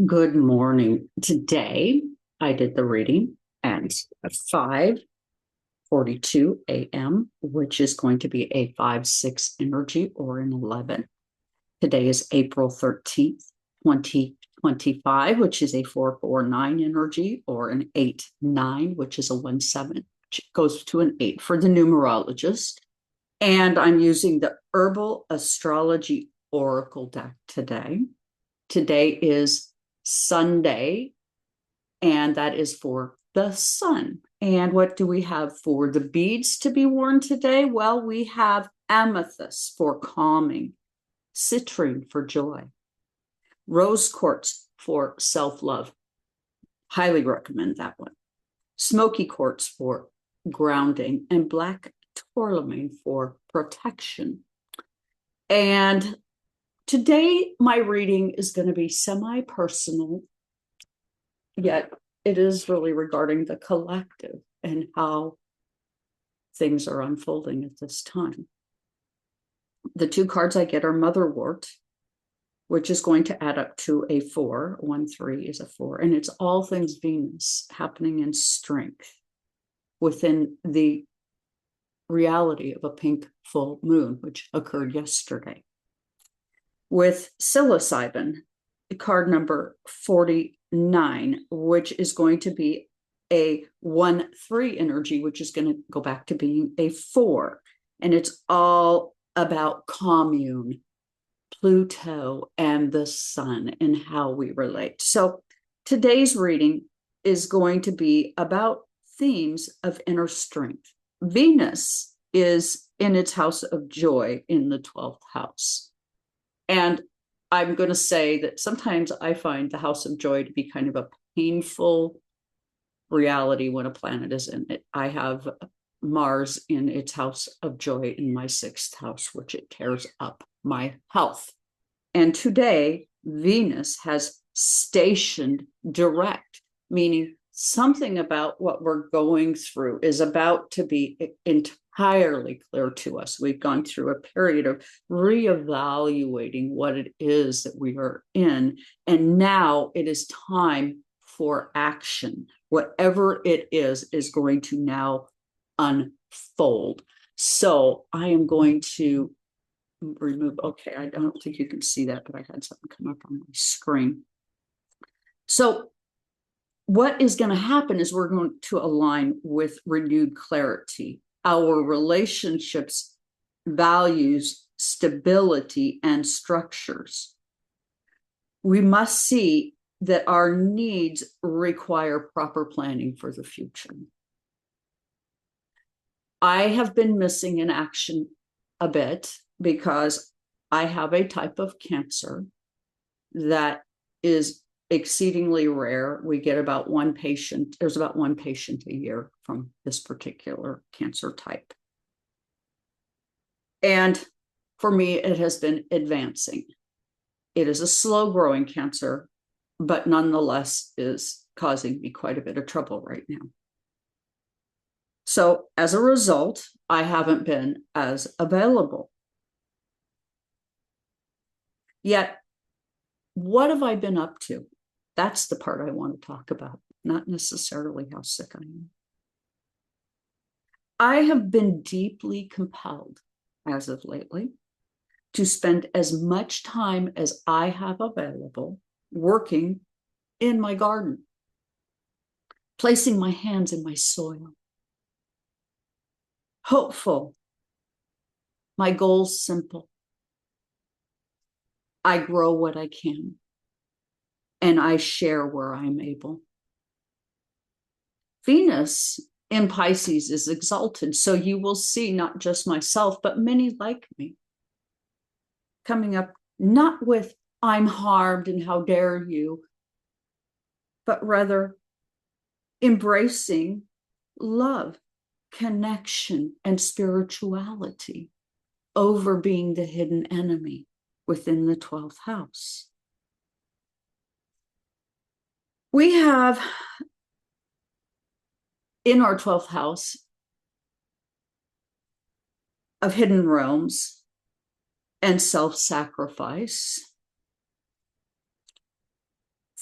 Good morning. Today I did the reading at 5:42 a.m., which is going to be a 5-6 energy or an 11. Today is April 13th, 2025, which is a 449 energy or an 8-9, which is a 1-7, which goes to an 8 for the numerologist. And I'm using the Herbal Astrology Oracle deck today. Today is Sunday, and that is for the sun. And what do we have for the beads to be worn today? Well, we have amethyst for calming, citrine for joy, rose quartz for self-love. Highly recommend that one. Smoky quartz for grounding, and black tourmaline for protection. And today, my reading is going to be semi-personal, yet it is really regarding the collective and how things are unfolding at this time. The two cards I get are Motherwort, which is going to add up to a 4. 1-3 is a 4. And it's all things Venus happening in strength within the reality of a pink full moon, which occurred yesterday. With psilocybin, card number 49, which is going to be a 1-3 energy, which is going to go back to being a 4. And it's all about commune, Pluto, and the sun and how we relate. So today's reading is going to be about themes of inner strength. Venus is in its house of joy in the 12th house. And I'm going to say that sometimes I find the house of joy to be kind of a painful reality when a planet is in it. I have Mars in its house of joy in my 6th house, which it tears up my health. And today, Venus has stationed direct, meaning something about what we're going through is about to be entirely clear to us. We've gone through a period of reevaluating what it is that we are in, and now it is time for action. Whatever it is going to now unfold. So I am going to remove, okay, I don't think you can see that, but I had something come up on my screen. So what is going to happen is we're going to align with renewed clarity. Our relationships, values, stability, and structures. We must see that our needs require proper planning for the future. I have been missing in action a bit because I have a type of cancer that is exceedingly rare. We get about one patient, there's about one patient a year from this particular cancer type. And for me, it has been advancing. It is a slow growing cancer, but nonetheless is causing me quite a bit of trouble right now. So as a result, I haven't been as available. Yet, what have I been up to? That's the part I want to talk about, not necessarily how sick I am. I have been deeply compelled, as of lately, to spend as much time as I have available working in my garden, placing my hands in my soil. Hopeful. My goal's simple. I grow what I can, and I share where I'm able. Venus in Pisces is exalted, so you will see not just myself, but many like me coming up, not with I'm harmed and how dare you, but rather embracing love, connection, and spirituality over being the hidden enemy within the 12th house. We have in our 12th house of hidden realms and self-sacrifice,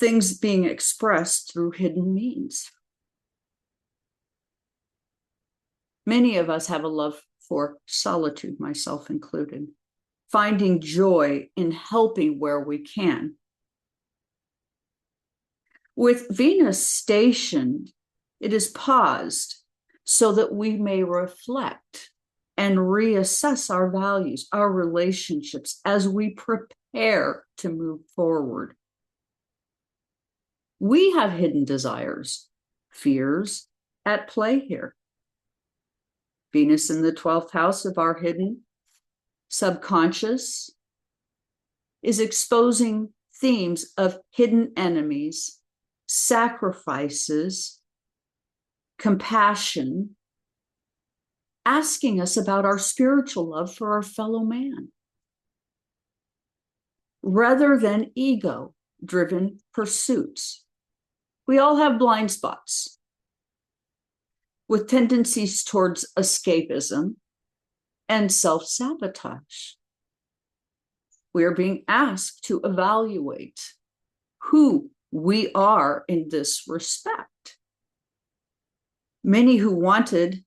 things being expressed through hidden means. Many of us have a love for solitude, myself included, finding joy in helping where we can. With Venus stationed, it is paused so that we may reflect and reassess our values, our relationships as we prepare to move forward. We have hidden desires, fears at play here. Venus in the 12th house of our hidden subconscious is exposing themes of hidden enemies, sacrifices, compassion, asking us about our spiritual love for our fellow man, rather than ego-driven pursuits. We all have blind spots with tendencies towards escapism and self-sabotage. We are being asked to evaluate who we are in this respect. Many who wanted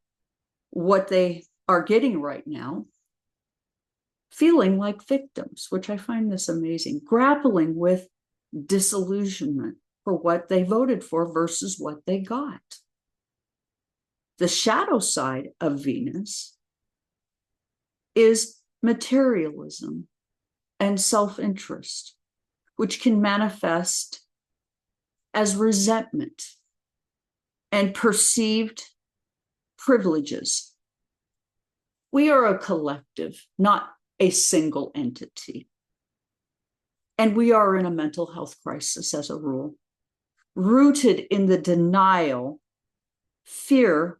what they are getting right now, feeling like victims, which I find this amazing, grappling with disillusionment for what they voted for versus what they got. The shadow side of Venus is materialism and self-interest, which can manifest as resentment and perceived privileges. We are a collective, not a single entity. And we are in a mental health crisis as a rule, rooted in the denial, fear,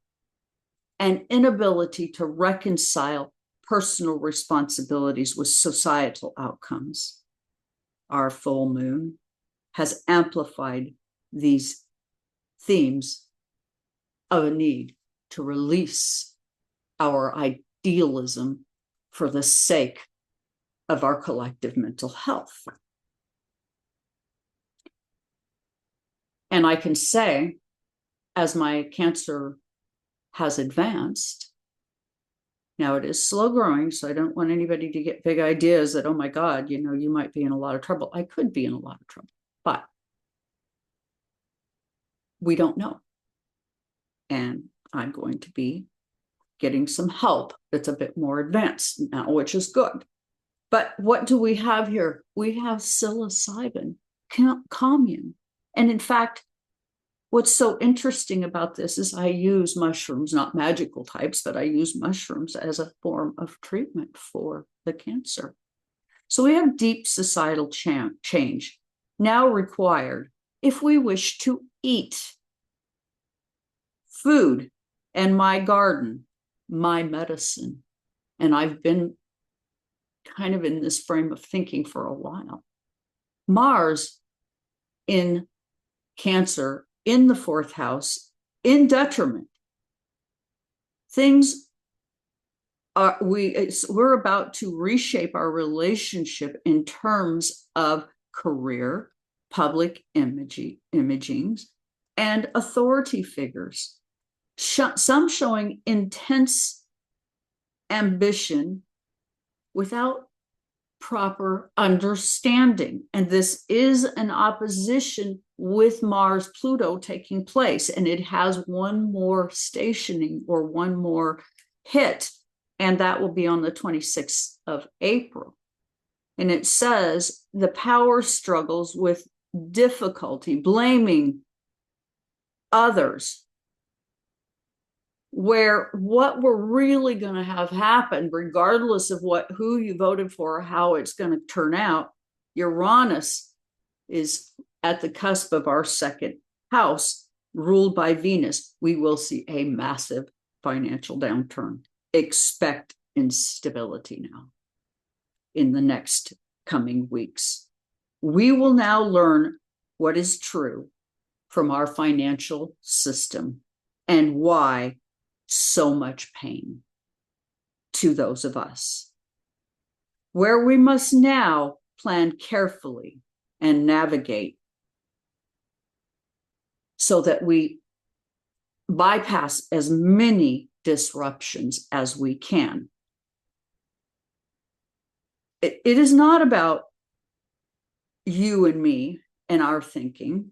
and inability to reconcile personal responsibilities with societal outcomes. Our full moon has amplified these themes of a need to release our idealism for the sake of our collective mental health. And I can say, as my Cancer has advanced, now it is slow growing, so I don't want anybody to get big ideas that, oh my God, you might be in a lot of trouble. I could be in a lot of trouble, but we don't know. And I'm going to be getting some help that's a bit more advanced now, which is good. But what do we have here? We have psilocybin, commune. And in fact, what's so interesting about this is I use mushrooms, not magical types, but I use mushrooms as a form of treatment for the cancer. So we have deep societal change now required if we wish to eat food and my garden, my medicine. And I've been kind of in this frame of thinking for a while. Mars in Cancer, in the 4th house, in detriment. Things are, we're about to reshape our relationship in terms of career, public imaging, and authority figures. Some showing intense ambition without proper understanding. And this is an opposition with Mars Pluto taking place, and it has one more stationing or one more hit, and that will be on the 26th of April. And it says the power struggles with difficulty, blaming others, where what we're really going to have happen, regardless of who you voted for or how it's going to turn out, Uranus is at the cusp of our 2nd house, ruled by Venus. We will see a massive financial downturn. Expect instability now in the next coming weeks. We will now learn what is true from our financial system and why so much pain to those of us, where we must now plan carefully and navigate so that we bypass as many disruptions as we can. It is not about you and me and our thinking.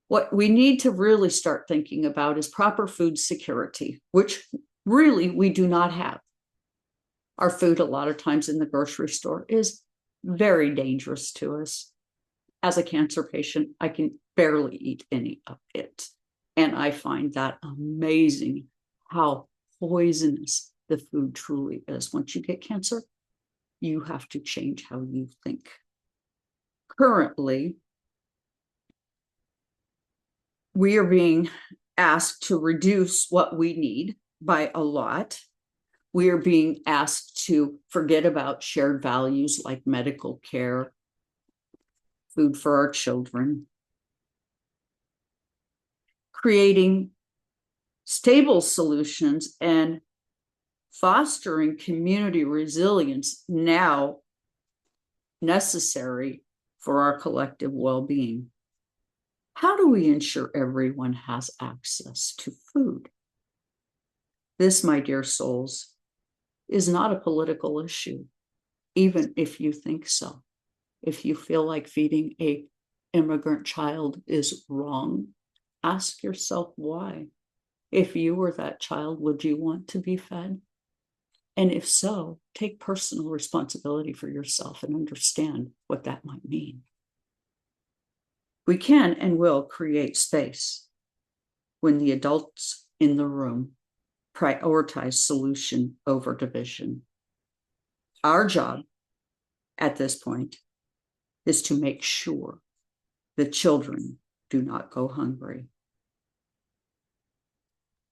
What we need to really start thinking about is proper food security, which really we do not have. Our food, a lot of times in the grocery store, is very dangerous to us. As a cancer patient, I can barely eat any of it. And I find that amazing how poisonous the food truly is. Once you get cancer, you have to change how you think. Currently, we are being asked to reduce what we need by a lot. We are being asked to forget about shared values like medical care, food for our children, creating stable solutions and fostering community resilience now necessary for our collective well-being. How do we ensure everyone has access to food? This, my dear souls, is not a political issue, even if you think so. If you feel like feeding an immigrant child is wrong, ask yourself why. If you were that child, would you want to be fed? And if so, take personal responsibility for yourself and understand what that might mean. We can and will create space when the adults in the room prioritize solution over division. Our job at this point is to make sure the children do not go hungry.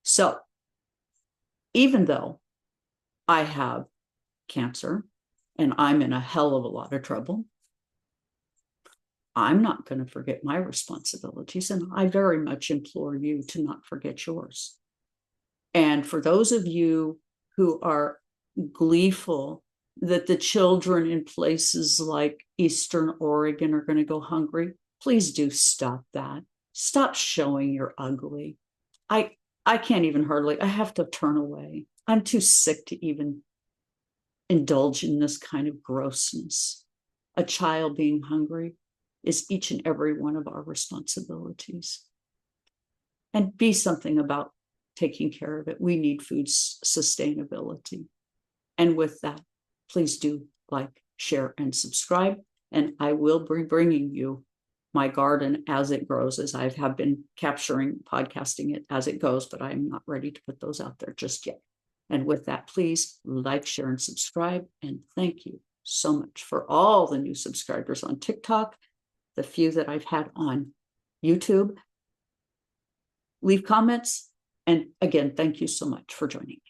So, even though I have cancer and I'm in a hell of a lot of trouble, I'm not going to forget my responsibilities, and I very much implore you to not forget yours. And for those of you who are gleeful that the children in places like Eastern Oregon are going to go hungry, please do stop that. Stop showing you're ugly. I can't even I have to turn away. I'm too sick to even indulge in this kind of grossness. A child being hungry is each and every one of our responsibilities. And be something about taking care of it. We need food sustainability. And with that, please do like, share, and subscribe. And I will be bringing you my garden as it grows, as I have been podcasting it as it goes, but I'm not ready to put those out there just yet. And with that, please like, share, and subscribe. And thank you so much for all the new subscribers on TikTok, the few that I've had on YouTube. Leave comments. And again, thank you so much for joining me.